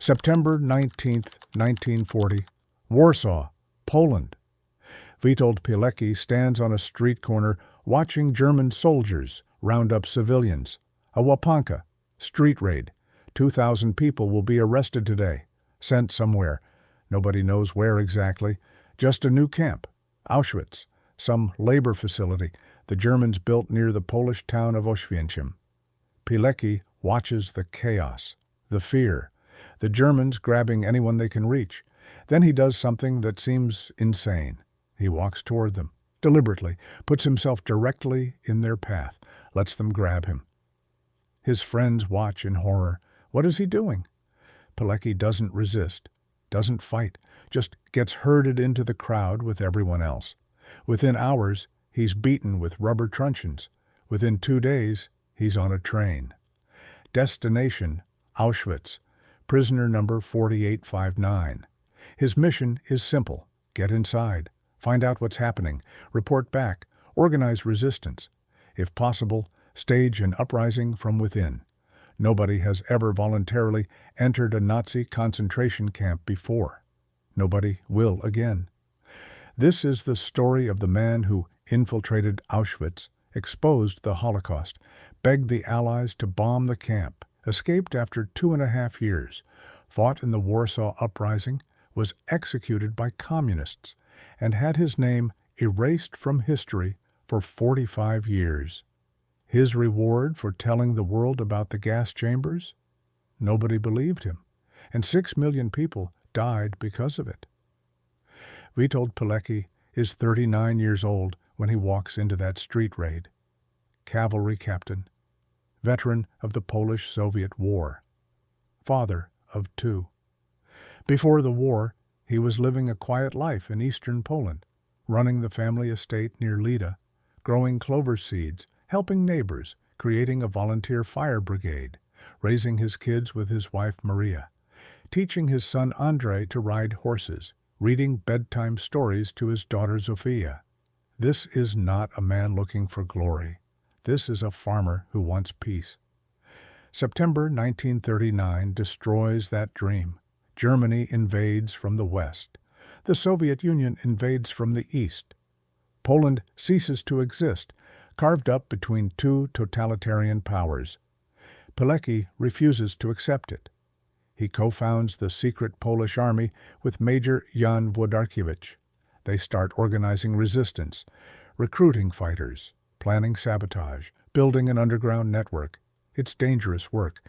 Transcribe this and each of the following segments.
September 19, 1940, Warsaw, Poland. Witold Pilecki stands on a street corner watching German soldiers round up civilians. A Łapanka, street raid. 2,000 people will be arrested today, sent somewhere. Nobody knows where exactly. Just a new camp, Auschwitz, some labor facility the Germans built near the Polish town of Auschwitz. Pilecki watches the chaos, the fear, the Germans grabbing anyone they can reach. Then he does something that seems insane. He walks toward them, deliberately, puts himself directly in their path, lets them grab him. His friends watch in horror. What is he doing? Pilecki doesn't resist, doesn't fight, just gets herded into the crowd with everyone else. Within hours, he's beaten with rubber truncheons. Within 2 days, he's on a train. Destination, Auschwitz, prisoner number 4859. His mission is simple. Get inside, find out what's happening, report back, organize resistance. If possible, stage an uprising from within. Nobody has ever voluntarily entered a Nazi concentration camp before. Nobody will again. This is the story of the man who infiltrated Auschwitz, exposed the Holocaust, begged the Allies to bomb the camp, escaped after 2.5 years, fought in the Warsaw Uprising, was executed by communists, and had his name erased from history for 45 years. His reward for telling the world about the gas chambers? Nobody believed him, and 6 million people died because of it. Witold Pilecki is 39 years old when he walks into that street raid. Cavalry captain, veteran of the Polish-Soviet War, father of 2. Before the war, he was living a quiet life in eastern Poland, running the family estate near Lida, growing clover seeds, helping neighbors, creating a volunteer fire brigade, raising his kids with his wife Maria, teaching his son Andrei to ride horses, reading bedtime stories to his daughter Zofia. This is not a man looking for glory. This is a farmer who wants peace. September 1939 destroys that dream. Germany invades from the west. The Soviet Union invades from the east. Poland ceases to exist, carved up between 2 totalitarian powers. Pilecki refuses to accept it. He co-founds the secret Polish army with Major Jan Włodarkiewicz. They start organizing resistance, recruiting fighters, planning sabotage, building an underground network. It's dangerous work.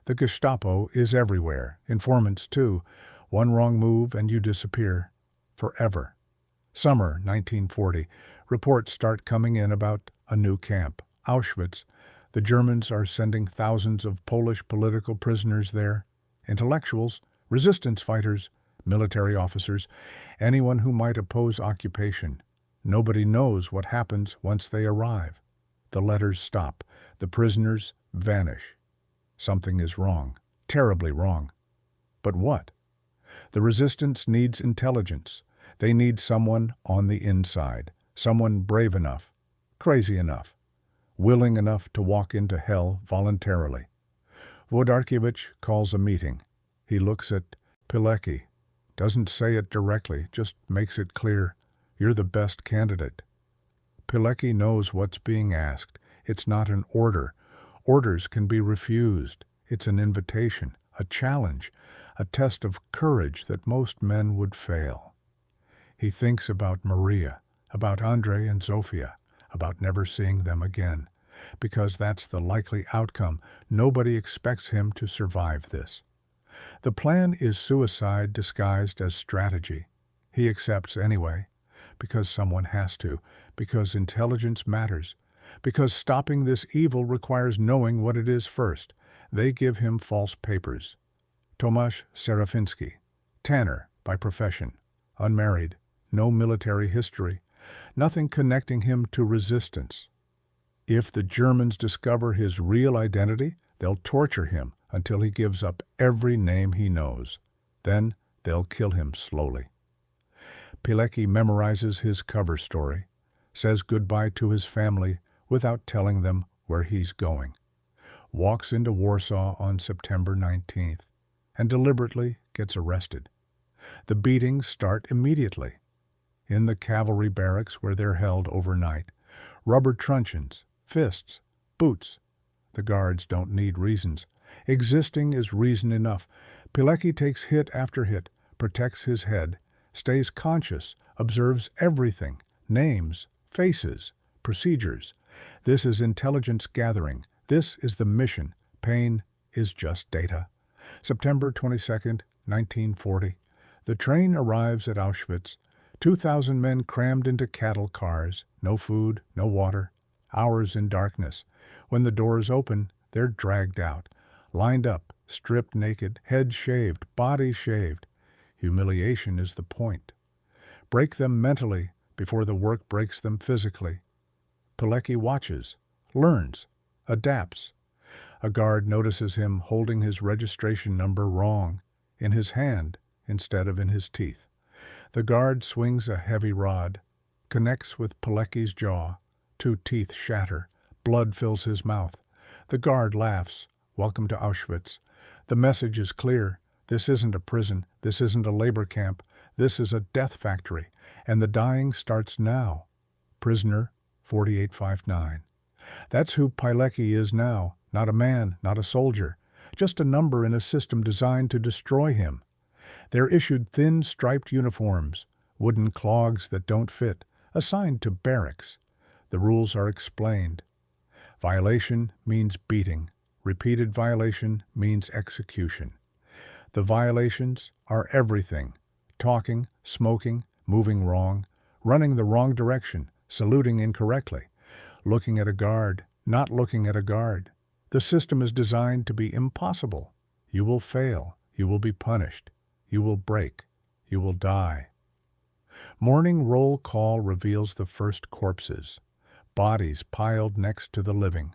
The Gestapo is everywhere, informants too. One wrong move and you disappear. Forever. Summer 1940. Reports start coming in about a new camp, Auschwitz. The Germans are sending thousands of Polish political prisoners there. Intellectuals, resistance fighters, military officers, anyone who might oppose occupation. Nobody knows what happens once they arrive. The letters stop. The prisoners vanish. Something is wrong, terribly wrong. But what? The resistance needs intelligence. They need someone on the inside, someone brave enough, crazy enough, willing enough to walk into hell voluntarily. Włodarkiewicz calls a meeting. He looks at Pilecki, doesn't say it directly, just makes it clear, you're the best candidate. Pilecki knows what's being asked. It's not an order. Orders can be refused. It's an invitation, a challenge, a test of courage that most men would fail. He thinks about Maria, about Andrei and Zofia, about never seeing them again, because that's the likely outcome. Nobody expects him to survive this. The plan is suicide disguised as strategy. He accepts anyway, because someone has to, because intelligence matters, because stopping this evil requires knowing what it is first. They give him false papers. Tomasz Serafiński, tanner by profession, unmarried, no military history, nothing connecting him to resistance. If the Germans discover his real identity, they'll torture him until he gives up every name he knows. Then they'll kill him slowly. Pilecki memorizes his cover story, says goodbye to his family without telling them where he's going, walks into Warsaw on September 19th. and deliberately gets arrested. The beatings start immediately. In the cavalry barracks where they're held overnight, rubber truncheons, fists, boots. The guards don't need reasons. Existing is reason enough. Pilecki takes hit after hit, protects his head, stays conscious, observes everything, names, faces, procedures. This is intelligence gathering. This is the mission. Pain is just data. September 22nd, 1940. The train arrives at Auschwitz. 2,000 men crammed into cattle cars. No food, no water. Hours in darkness. When the doors open, they're dragged out. Lined up, stripped naked, head shaved, body shaved. Humiliation is the point. Break them mentally before the work breaks them physically. Pilecki watches, learns, adapts. A guard notices him holding his registration number wrong, in his hand instead of in his teeth. The guard swings a heavy rod, connects with Pilecki's jaw. 2 teeth shatter. Blood fills his mouth. The guard laughs. Welcome to Auschwitz. The message is clear. This isn't a prison. This isn't a labor camp. This is a death factory. And the dying starts now. Prisoner 4859. That's who Pilecki is now. Not a man, not a soldier. Just a number in a system designed to destroy him. They're issued thin striped uniforms, wooden clogs that don't fit, assigned to barracks. The rules are explained. Violation means beating. Repeated violation means execution. The violations are everything: talking, smoking, moving wrong, running the wrong direction, saluting incorrectly, looking at a guard, not looking at a guard. The system is designed to be impossible. You will fail. You will be punished. You will break. You will die. Morning roll call reveals the first corpses, bodies piled next to the living.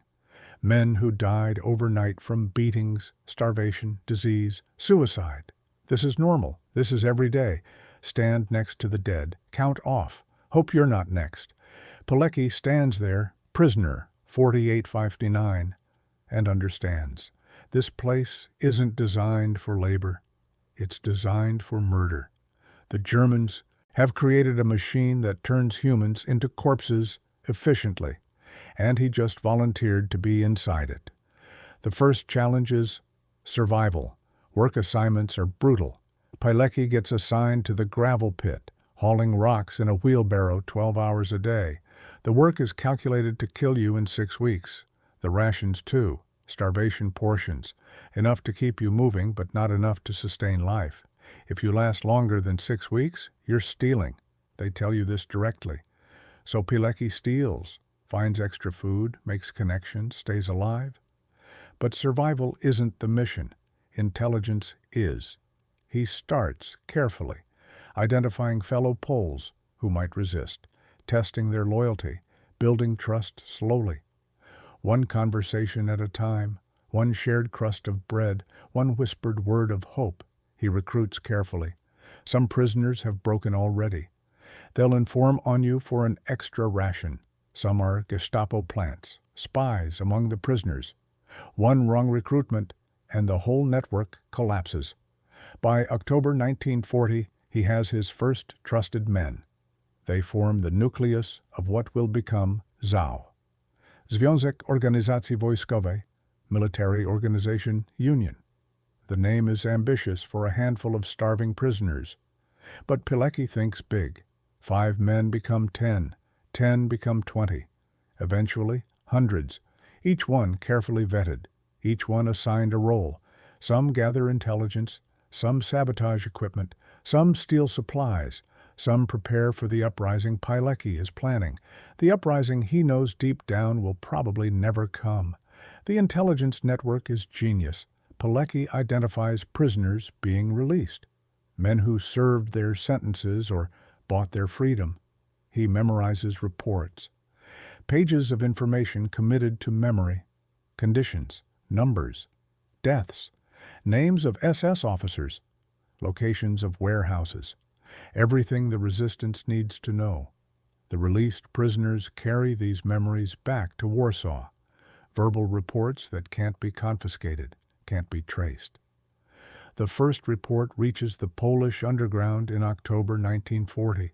Men who died overnight from beatings, starvation, disease, suicide. This is normal. This is every day. Stand next to the dead. Count off. Hope you're not next. Pilecki stands there, prisoner 4859, and understands. This place isn't designed for labor. It's designed for murder. The Germans have created a machine that turns humans into corpses efficiently, and he just volunteered to be inside it. The first challenge is survival. Work assignments are brutal. Pilecki gets assigned to the gravel pit, hauling rocks in a wheelbarrow 12 hours a day. The work is calculated to kill you in 6 weeks. The rations too. Starvation portions, enough to keep you moving but not enough to sustain life. If you last longer than 6 weeks, you're stealing. They tell you this directly. So Pilecki steals, finds extra food, makes connections, stays alive. But survival isn't the mission. Intelligence is. He starts carefully, identifying fellow Poles who might resist, testing their loyalty, building trust slowly. One conversation at a time, one shared crust of bread, one whispered word of hope. He recruits carefully. Some prisoners have broken already. They'll inform on you for an extra ration. Some are Gestapo plants, spies among the prisoners. One wrong recruitment, and the whole network collapses. By October 1940, he has his first trusted men. They form the nucleus of what will become ZOW. Związek Organizacji Wojskowej, Military Organization Union. The name is ambitious for a handful of starving prisoners. But Pilecki thinks big. 5 men become 10, 10 become 20. Eventually, hundreds, each one carefully vetted, each one assigned a role. Some gather intelligence, some sabotage equipment, some steal supplies, some prepare for the uprising Pilecki is planning, the uprising he knows deep down will probably never come. The intelligence network is genius. Pilecki identifies prisoners being released, men who served their sentences or bought their freedom. He memorizes reports, pages of information committed to memory, conditions, numbers, deaths, names of SS officers, locations of warehouses, everything the resistance needs to know. The released prisoners carry these memories back to Warsaw, verbal reports that can't be confiscated, can't be traced. The first report reaches the Polish underground in October 1940.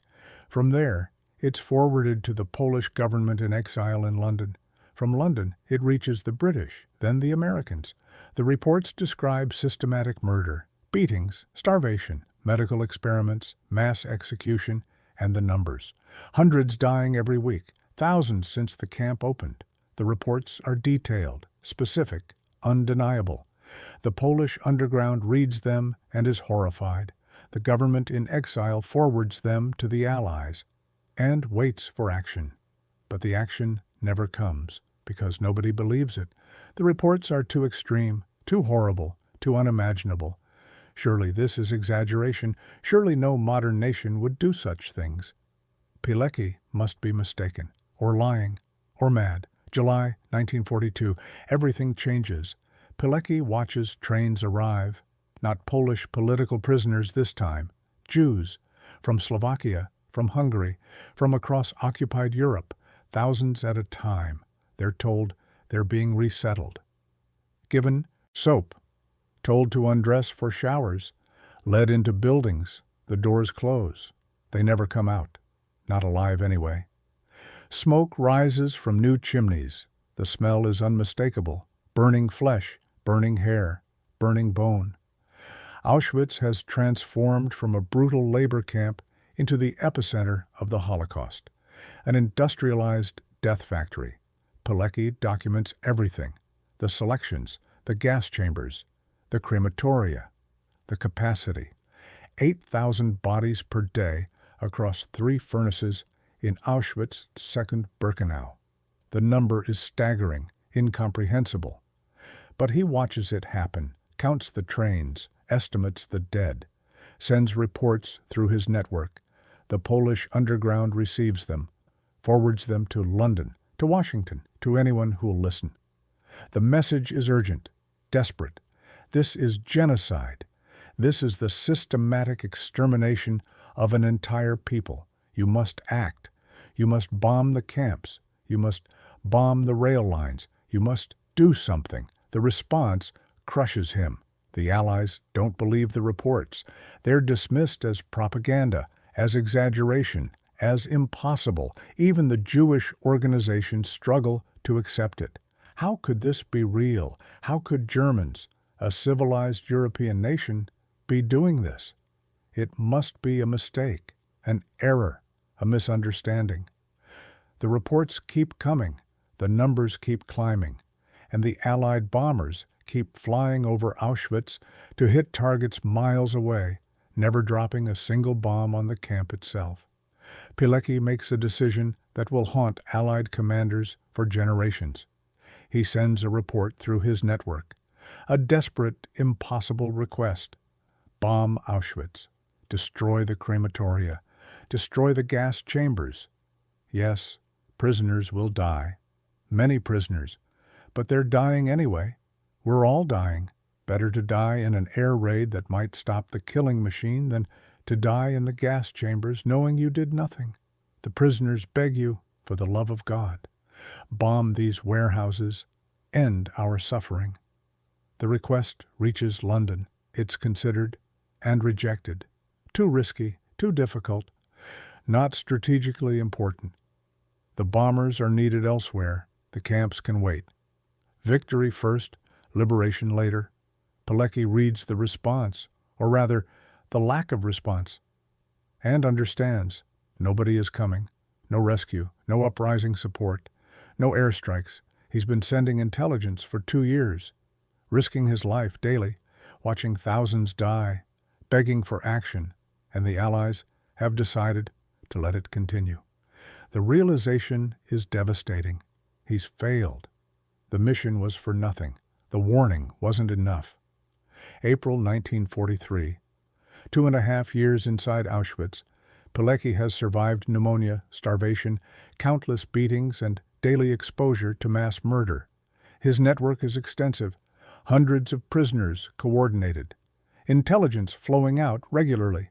From there, it's forwarded to the Polish government in exile in London. From London, it reaches the British, then the Americans. The reports describe systematic murder, beatings, starvation, medical experiments, mass execution, and the numbers. Hundreds dying every week, thousands since the camp opened. The reports are detailed, specific, undeniable. The Polish underground reads them and is horrified. The government in exile forwards them to the Allies and waits for action. But the action never comes because nobody believes it. The reports are too extreme, too horrible, too unimaginable. Surely this is exaggeration. Surely no modern nation would do such things. Pilecki must be mistaken, or lying, or mad. July 1942. Everything changes. Pilecki watches trains arrive. Not Polish political prisoners this time. Jews. From Slovakia, from Hungary, from across occupied Europe. Thousands at a time. They're told they're being resettled. Given soap. Told to undress for showers. Led into buildings. The doors close. They never come out. Not alive anyway. Smoke rises from new chimneys. The smell is unmistakable. Burning flesh, burning hair, burning bone. Auschwitz has transformed from a brutal labor camp into the epicenter of the Holocaust, an industrialized death factory. Pilecki documents everything: the selections, the gas chambers, the crematoria, the capacity. 8,000 bodies per day across 3 furnaces in Auschwitz II Birkenau. The number is staggering, incomprehensible. But he watches it happen, counts the trains, estimates the dead, sends reports through his network. The Polish underground receives them, forwards them to London, to Washington, to anyone who'll listen. The message is urgent, desperate. This is genocide. This is the systematic extermination of an entire people. You must act. You must bomb the camps. You must bomb the rail lines. You must do something. The response crushes him. The Allies don't believe the reports. They're dismissed as propaganda, as exaggeration, as impossible. Even the Jewish organizations struggle to accept it. How could this be real? How could Germans, a civilized European nation, be doing this? It must be a mistake, an error, a misunderstanding. The reports keep coming, the numbers keep climbing, and the Allied bombers keep flying over Auschwitz to hit targets miles away, never dropping a single bomb on the camp itself. Pilecki makes a decision that will haunt Allied commanders for generations. He sends a report through his network, a desperate, impossible request. Bomb Auschwitz. Destroy the crematoria. Destroy the gas chambers. Yes, prisoners will die. Many prisoners. But they're dying anyway. We're all dying. Better to die in an air raid that might stop the killing machine than to die in the gas chambers knowing you did nothing. The prisoners beg you, for the love of God, bomb these warehouses, end our suffering. The request reaches London. It's considered and rejected. Too risky, too difficult, not strategically important. The bombers are needed elsewhere. The camps can wait. Victory first, liberation later. Pilecki reads the response, or rather, the lack of response, and understands nobody is coming, no rescue, no uprising support, no airstrikes. He's been sending intelligence for 2 years, risking his life daily, watching thousands die, begging for action, and the Allies have decided to let it continue. The realization is devastating. He's failed. The mission was for nothing. The warning wasn't enough. April 1943. 2.5 years inside Auschwitz, Pilecki has survived pneumonia, starvation, countless beatings, and daily exposure to mass murder. His network is extensive, hundreds of prisoners coordinated, intelligence flowing out regularly.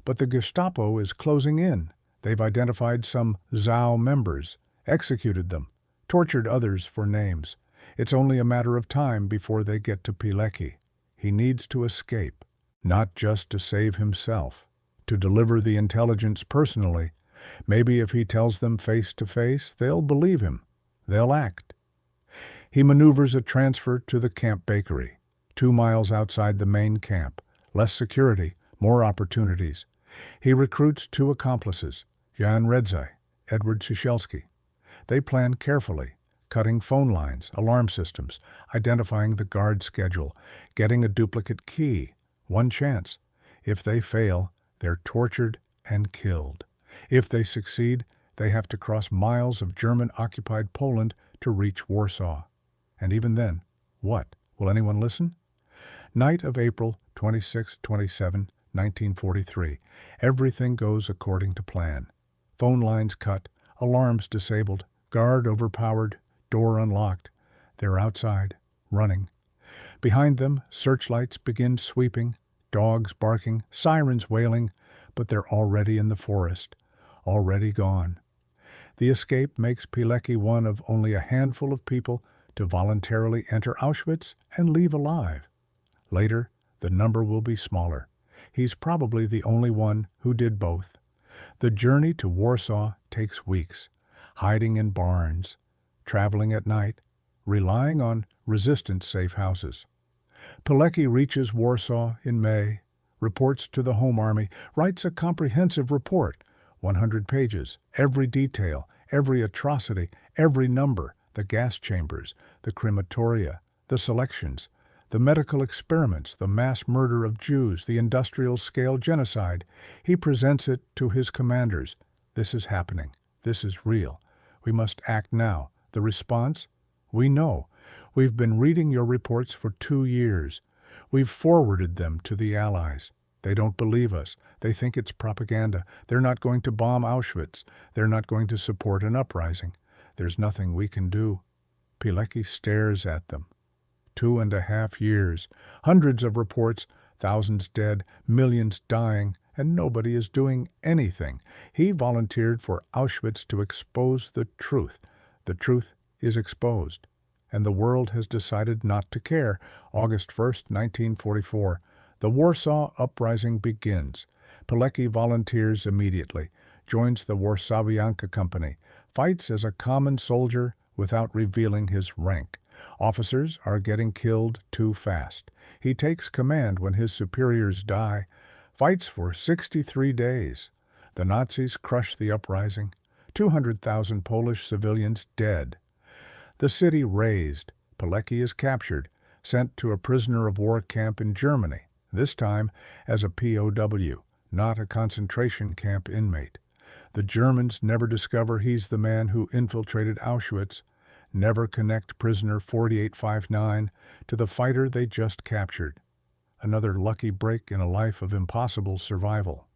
But the Gestapo is closing in. They've identified some ZOW members, executed them, tortured others for names. It's only a matter of time before they get to Pilecki. He needs to escape, not just to save himself, to deliver the intelligence personally. Maybe if he tells them face to face, they'll believe him. They'll act. He maneuvers a transfer to the camp bakery, 2 miles outside the main camp. Less security, more opportunities. He recruits 2 accomplices, Jan Redzai, Edward Sishelski. They plan carefully, cutting phone lines, alarm systems, identifying the guard schedule, getting a duplicate key. One chance. If they fail, they're tortured and killed. If they succeed, they have to cross miles of German-occupied Poland to reach Warsaw. And even then, what? Will anyone listen? Night of April 26-27, 1943. Everything goes according to plan. Phone lines cut, alarms disabled, guard overpowered, door unlocked. They're outside, running. Behind them, searchlights begin sweeping, dogs barking, sirens wailing, but they're already in the forest, already gone. The escape makes Pilecki one of only a handful of people to voluntarily enter Auschwitz and leave alive. Later, the number will be smaller. He's probably the only one who did both. The journey to Warsaw takes weeks, hiding in barns, traveling at night, relying on resistance-safe houses. Pilecki reaches Warsaw in May, reports to the Home Army, writes a comprehensive report, 100 pages, every detail, every atrocity, every number, the gas chambers, the crematoria, the selections, the medical experiments, the mass murder of Jews, the industrial-scale genocide. He presents it to his commanders. This is happening. This is real. We must act now. The response? We know. We've been reading your reports for 2 years. We've forwarded them to the Allies. They don't believe us. They think it's propaganda. They're not going to bomb Auschwitz. They're not going to support an uprising. There's nothing we can do. Pilecki stares at them. 2.5 years, hundreds of reports, thousands dead, millions dying, and nobody is doing anything. He volunteered for Auschwitz to expose the truth. The truth is exposed, and the world has decided not to care. August 1st, 1944. The Warsaw Uprising begins. Pilecki volunteers immediately, joins the Warszawianka Company, fights as a common soldier without revealing his rank. Officers are getting killed too fast. He takes command when his superiors die, fights for 63 days. The Nazis crush the uprising. 200,000 Polish civilians dead. The city razed. Pilecki is captured, sent to a prisoner of war camp in Germany, this time as a POW, not a concentration camp inmate. The Germans never discover he's the man who infiltrated Auschwitz, never connect prisoner 4859 to the fighter they just captured. Another lucky break in a life of impossible survival.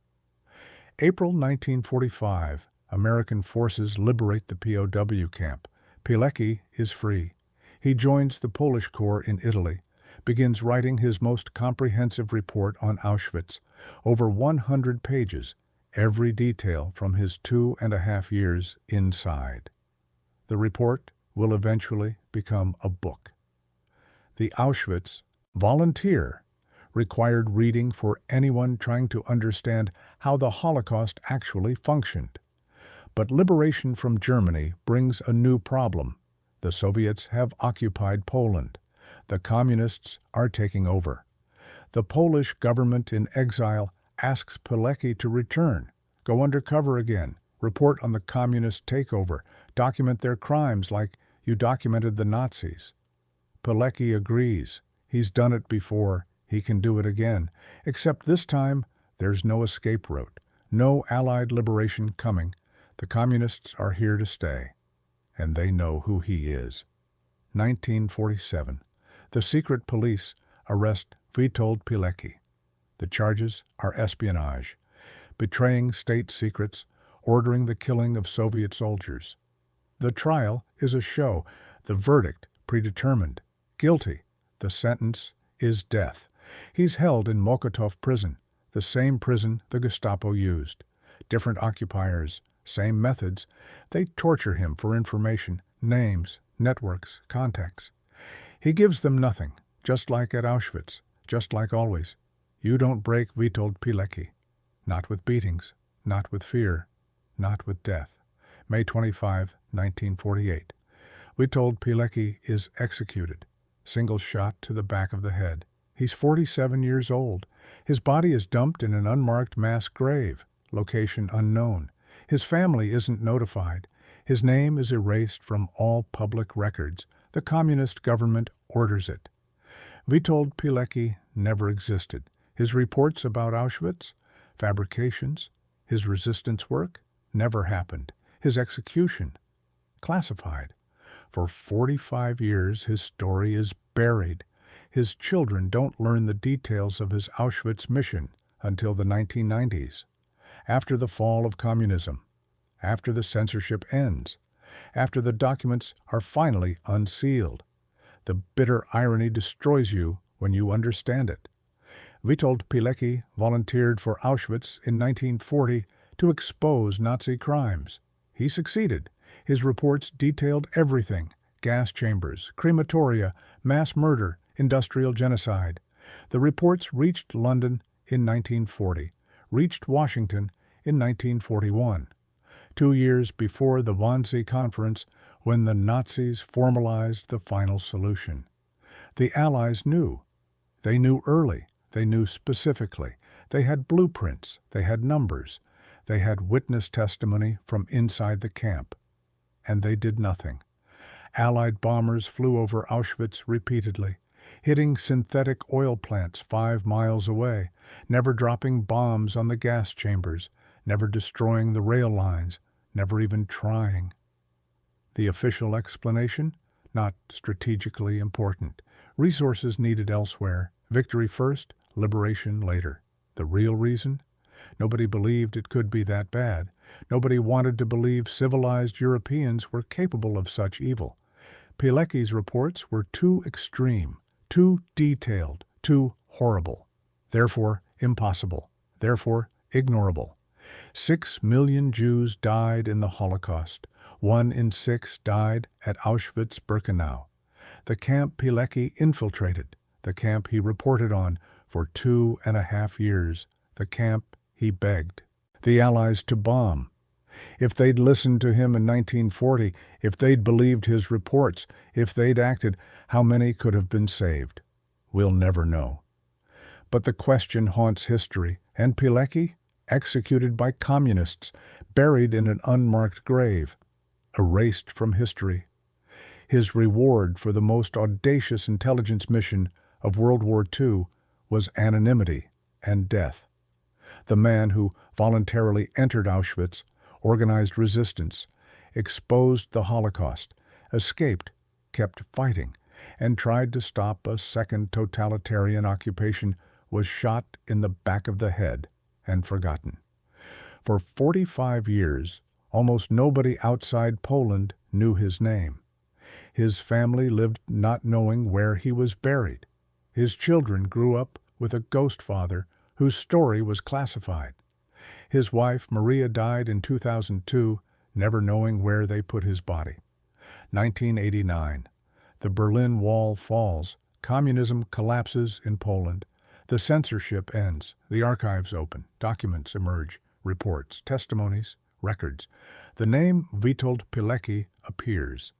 April 1945. American forces liberate the POW camp. Pilecki is free. He joins the Polish Corps in Italy, begins writing his most comprehensive report on Auschwitz, over 100 pages, every detail from his 2.5 years inside. The report will eventually become a book. The Auschwitz Volunteer required reading for anyone trying to understand how the Holocaust actually functioned. But liberation from Germany brings a new problem. The Soviets have occupied Poland. The communists are taking over. The Polish government in exile asks Pilecki to return, go undercover again, report on the communist takeover, document their crimes like you documented the Nazis. Pilecki agrees. He's done it before. He can do it again. Except this time, there's no escape route, no Allied liberation coming. The communists are here to stay, and they know who he is. 1947. The secret police arrest Witold Pilecki. The charges are espionage, betraying state secrets, ordering the killing of Soviet soldiers. The trial is a show, the verdict predetermined. Guilty. The sentence is death. He's held in Mokotów prison, the same prison the Gestapo used. Different occupiers, same methods. They torture him for information, names, networks, contacts. He gives them nothing, just like at Auschwitz. just like always. You don't break Witold Pilecki. Not with beatings, not with fear, not with death. May 25, 1948. Witold Pilecki is executed. Single shot to the back of the head. He's 47 years old. His body is dumped in an unmarked mass grave, location unknown. His family isn't notified. His name is erased from all public records. The communist government orders it. Witold Pilecki never existed. His reports about Auschwitz, fabrications, his resistance work, never happened. His execution, classified. For 45 years, his story is buried. His children don't learn the details of his Auschwitz mission until the 1990s. After the fall of communism, after the censorship ends, after the documents are finally unsealed. The bitter irony destroys you when you understand it. Witold Pilecki volunteered for Auschwitz in 1940 to expose Nazi crimes. He succeeded. His reports detailed everything: gas chambers, crematoria, mass murder, industrial genocide. The reports reached London in 1940, reached Washington in 1941, 2 years before the Wannsee Conference, when the Nazis formalized the final solution. The Allies knew. They knew early. They knew specifically. They had blueprints. They had numbers. They had witness testimony from inside the camp. And they did nothing. Allied bombers flew over Auschwitz repeatedly, hitting synthetic oil plants 5 miles away, never dropping bombs on the gas chambers, never destroying the rail lines, never even trying. The official explanation? Not strategically important. Resources needed elsewhere. Victory first, liberation later. The real reason? Nobody believed it could be that bad. Nobody wanted to believe civilized Europeans were capable of such evil. Pilecki's reports were too extreme, too detailed, too horrible. Therefore, impossible. Therefore, ignorable. 6 million Jews died in the Holocaust. 1 in 6 died at Auschwitz-Birkenau. The camp Pilecki infiltrated, the camp he reported on for 2.5 years, the camp he begged the Allies to bomb. If they'd listened to him in 1940, if they'd believed his reports, if they'd acted, how many could have been saved? We'll never know. But the question haunts history, and Pilecki, executed by communists, buried in an unmarked grave, erased from history. His reward for the most audacious intelligence mission of World War II was anonymity and death. The man who voluntarily entered Auschwitz, organized resistance, exposed the Holocaust, escaped, kept fighting, and tried to stop a second totalitarian occupation, was shot in the back of the head and forgotten. For 45 years, almost nobody outside Poland knew his name. His family lived not knowing where he was buried. His children grew up with a ghost father whose story was classified. His wife, Maria, died in 2002, never knowing where they put his body. 1989. The Berlin Wall falls. Communism collapses in Poland. The censorship ends. The archives open. Documents emerge. Reports, testimonies, records. The name Witold Pilecki appears.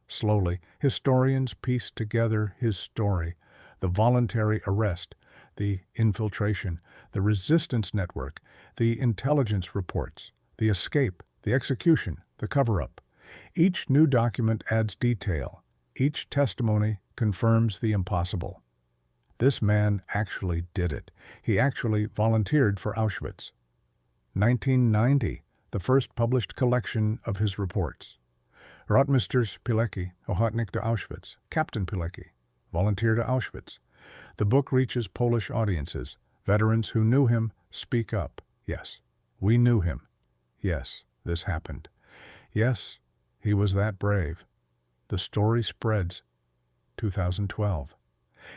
Slowly, historians piece together his story: the voluntary arrest, the infiltration, the resistance network, the intelligence reports, the escape, the execution, the cover-up. Each new document adds detail. Each testimony confirms the impossible. This man actually did it. He actually volunteered for Auschwitz. 1990, the first published collection of his reports. Rotmisters Pilecki, Ochotnik to Auschwitz, Captain Pilecki, volunteer to Auschwitz. The book reaches Polish audiences. Veterans who knew him speak up. Yes, we knew him. Yes, this happened. Yes, he was that brave. The story spreads. 2012.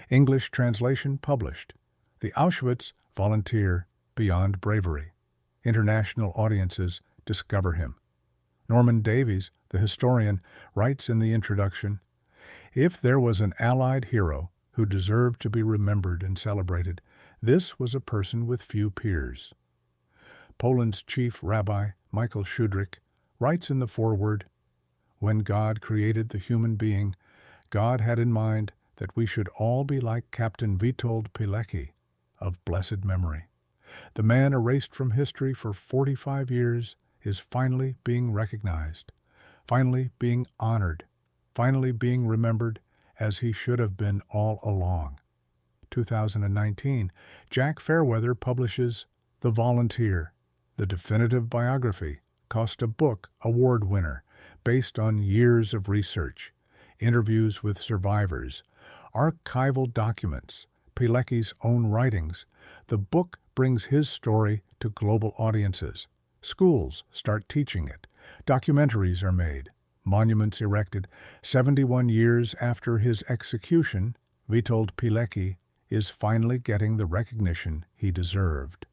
English translation published. The Auschwitz Volunteer Beyond Bravery. International audiences discover him. Norman Davies, the historian, writes in the introduction, "If there was an Allied hero, who deserved to be remembered and celebrated. This was a person with few peers. Poland's chief rabbi, Michael Schudrick, writes in the foreword, "When God created the human being, God had in mind that we should all be like Captain Witold Pilecki, of blessed memory. The man erased from history for 45 years is finally being recognized, finally being honored, finally being remembered as he should have been all along." 2019, Jack Fairweather publishes The Volunteer, the definitive biography, Costa Book Award winner, based on years of research, interviews with survivors, archival documents, Pilecki's own writings. The book brings his story to global audiences. Schools start teaching it. Documentaries are made. Monuments erected. 71 years after his execution, Witold Pilecki is finally getting the recognition he deserved.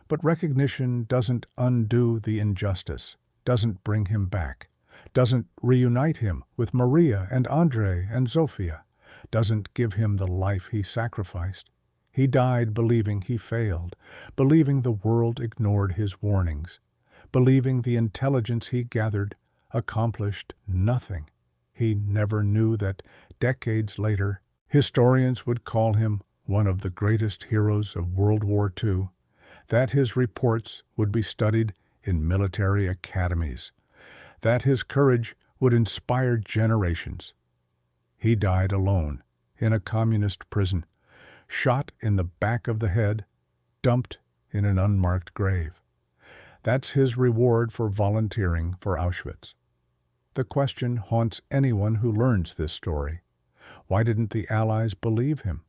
But recognition doesn't undo the injustice, doesn't bring him back, doesn't reunite him with Maria and Andre and Zofia, doesn't give him the life he sacrificed. He died believing he failed, believing the world ignored his warnings, believing the intelligence he gathered accomplished nothing. He never knew that decades later, historians would call him one of the greatest heroes of World War II, that his reports would be studied in military academies, that his courage would inspire generations. He died alone in a communist prison, shot in the back of the head, dumped in an unmarked grave. That's his reward for volunteering for Auschwitz. The question haunts anyone who learns this story. Why didn't the Allies believe him?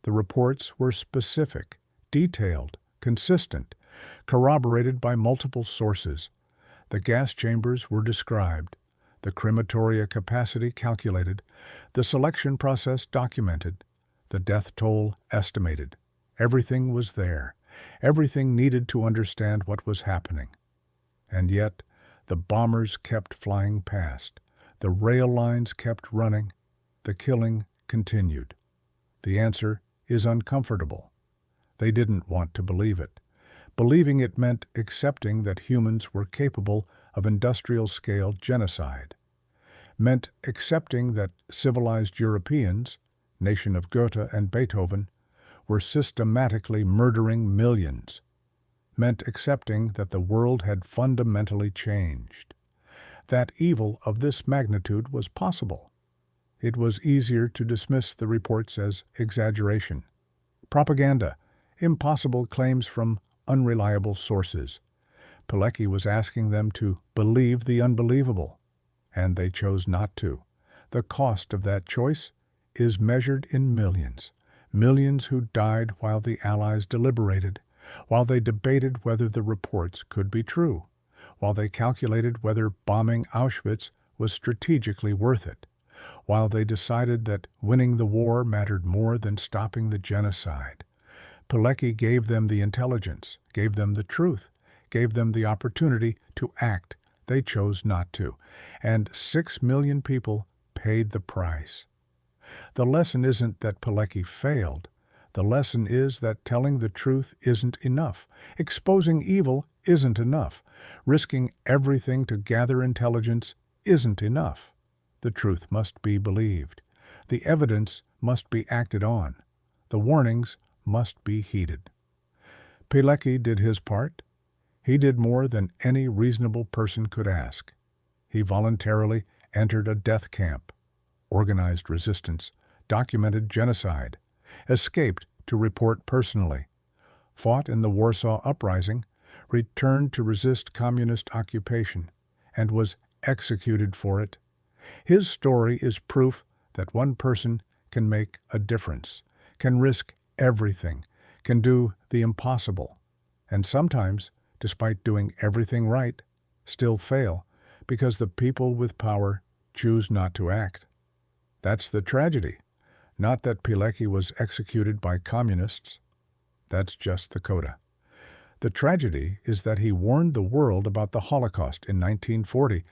The reports were specific, detailed, consistent, corroborated by multiple sources. The gas chambers were described, the crematoria capacity calculated, the selection process documented, the death toll estimated. Everything was there, everything needed to understand what was happening. And yet, the bombers kept flying past, the rail lines kept running, the killing continued. The answer is uncomfortable. They didn't want to believe it. Believing it meant accepting that humans were capable of industrial-scale genocide, meant accepting that civilized Europeans, nation of Goethe and Beethoven, were systematically murdering millions, meant accepting that the world had fundamentally changed, that evil of this magnitude was possible. It was easier to dismiss the reports as exaggeration, propaganda, impossible claims from unreliable sources. Pilecki was asking them to believe the unbelievable, and they chose not to. The cost of that choice is measured in millions, millions who died while the Allies deliberated, while they debated whether the reports could be true, while they calculated whether bombing Auschwitz was strategically worth it, while they decided that winning the war mattered more than stopping the genocide. Pilecki gave them the intelligence, gave them the truth, gave them the opportunity to act. They chose not to, and 6 million people paid the price. The lesson isn't that Pilecki failed. The lesson is that telling the truth isn't enough. Exposing evil isn't enough. Risking everything to gather intelligence isn't enough. The truth must be believed. The evidence must be acted on. The warnings must be heeded. Pilecki did his part. He did more than any reasonable person could ask. He voluntarily entered a death camp, organized resistance, documented genocide, escaped to report personally, fought in the Warsaw Uprising, returned to resist communist occupation, and was executed for it. His story is proof that one person can make a difference, can risk everything, can do the impossible, and sometimes, despite doing everything right, still fail because the people with power choose not to act. That's the tragedy. Not that Pilecki was executed by communists. That's just the coda. The tragedy is that he warned the world about the Holocaust in 1940,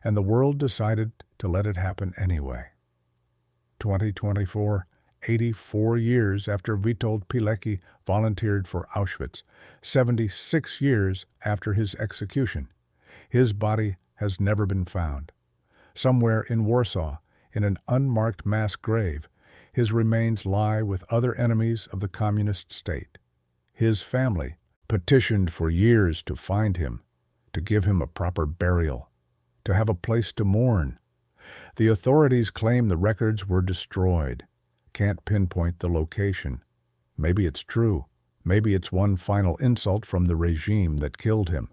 and the world decided to let it happen anyway. 2024, 84 years after Witold Pilecki volunteered for Auschwitz, 76 years after his execution. His body has never been found. Somewhere in Warsaw, in an unmarked mass grave, his remains lie with other enemies of the communist state. His family petitioned for years to find him, to give him a proper burial, to have a place to mourn. The authorities claim the records were destroyed. Can't pinpoint the location. Maybe it's true. Maybe it's one final insult from the regime that killed him.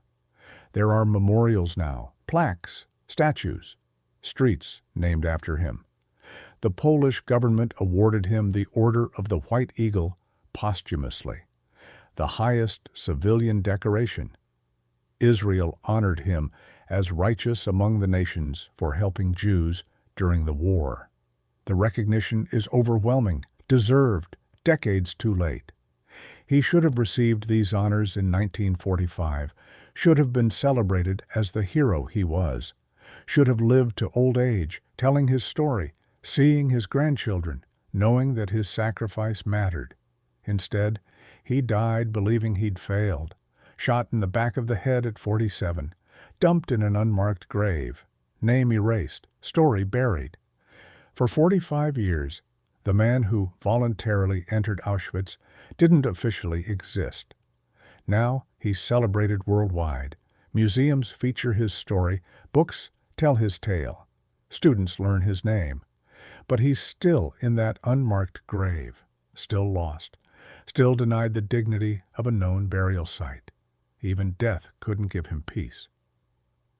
There are memorials now, plaques, statues, streets named after him. The Polish government awarded him the Order of the White Eagle posthumously, the highest civilian decoration. Israel honored him as righteous among the nations for helping Jews during the war. The recognition is overwhelming, deserved, decades too late. He should have received these honors in 1945, should have been celebrated as the hero he was, should have lived to old age, telling his story, seeing his grandchildren, knowing that his sacrifice mattered. Instead, he died believing he'd failed, shot in the back of the head at 47, dumped in an unmarked grave, name erased, story buried. For 45 years, the man who voluntarily entered Auschwitz didn't officially exist. Now he's celebrated worldwide. Museums feature his story, books tell his tale, students learn his name. But he's still in that unmarked grave, still lost, still denied the dignity of a known burial site. Even death couldn't give him peace.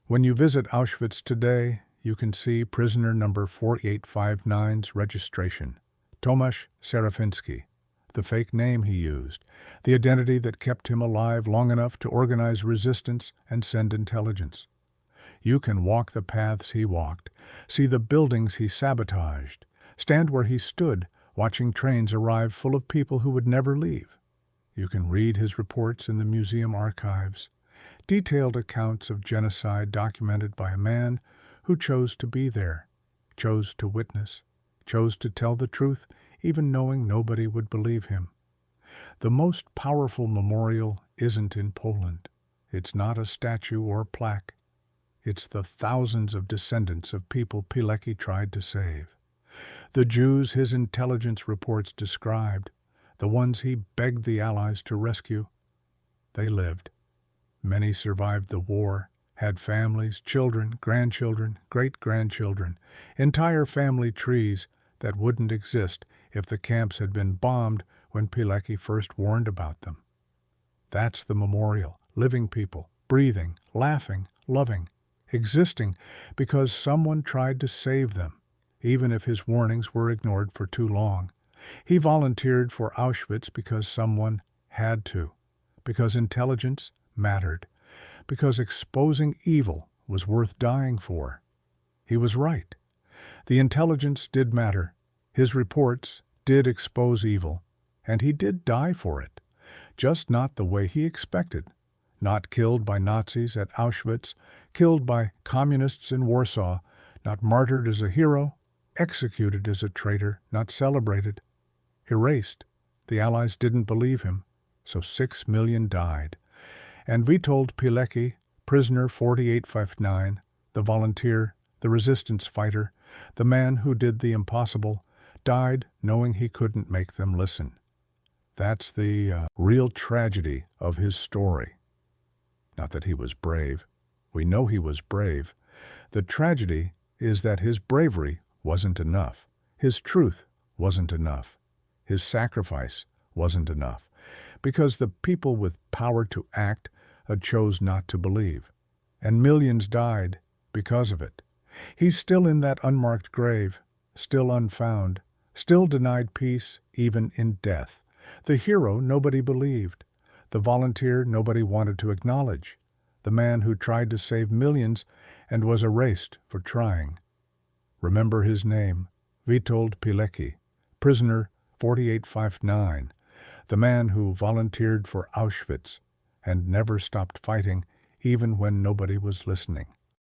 When you visit Auschwitz today, you can see prisoner number 4859's registration, Tomasz Serafiński, the fake name he used, the identity that kept him alive long enough to organize resistance and send intelligence. You can walk the paths he walked, see the buildings he sabotaged, stand where he stood, watching trains arrive full of people who would never leave. You can read his reports in the museum archives, detailed accounts of genocide documented by a man who chose to be there, chose to witness, chose to tell the truth, even knowing nobody would believe him. The most powerful memorial isn't in Poland. It's not a statue or plaque. It's the thousands of descendants of people Pilecki tried to save. The Jews his intelligence reports described, the ones he begged the Allies to rescue. They lived. Many survived the war, had families, children, grandchildren, great-grandchildren, entire family trees that wouldn't exist if the camps had been bombed when Pilecki first warned about them. That's the memorial, living people, breathing, laughing, loving, existing because someone tried to save them, even if his warnings were ignored for too long. He volunteered for Auschwitz because someone had to, because intelligence mattered, because exposing evil was worth dying for. He was right. The intelligence did matter. His reports did expose evil, and he did die for it, just not the way he expected. Not killed by Nazis at Auschwitz, killed by communists in Warsaw, not martyred as a hero, executed as a traitor, not celebrated. Erased. The Allies didn't believe him, so 6 million died. And Witold Pilecki, prisoner 4859, the volunteer, the resistance fighter, the man who did the impossible, died knowing he couldn't make them listen. That's the real tragedy of his story. Not that he was brave. We know he was brave. The tragedy is that his bravery wasn't enough. His truth wasn't enough. His sacrifice wasn't enough. Because the people with power to act chose not to believe. And millions died because of it. He's still in that unmarked grave, still unfound, still denied peace even in death. The hero nobody believed. The volunteer nobody wanted to acknowledge. The man who tried to save millions and was erased for trying. Remember his name, Witold Pilecki, prisoner 4859, the man who volunteered for Auschwitz and never stopped fighting even when nobody was listening.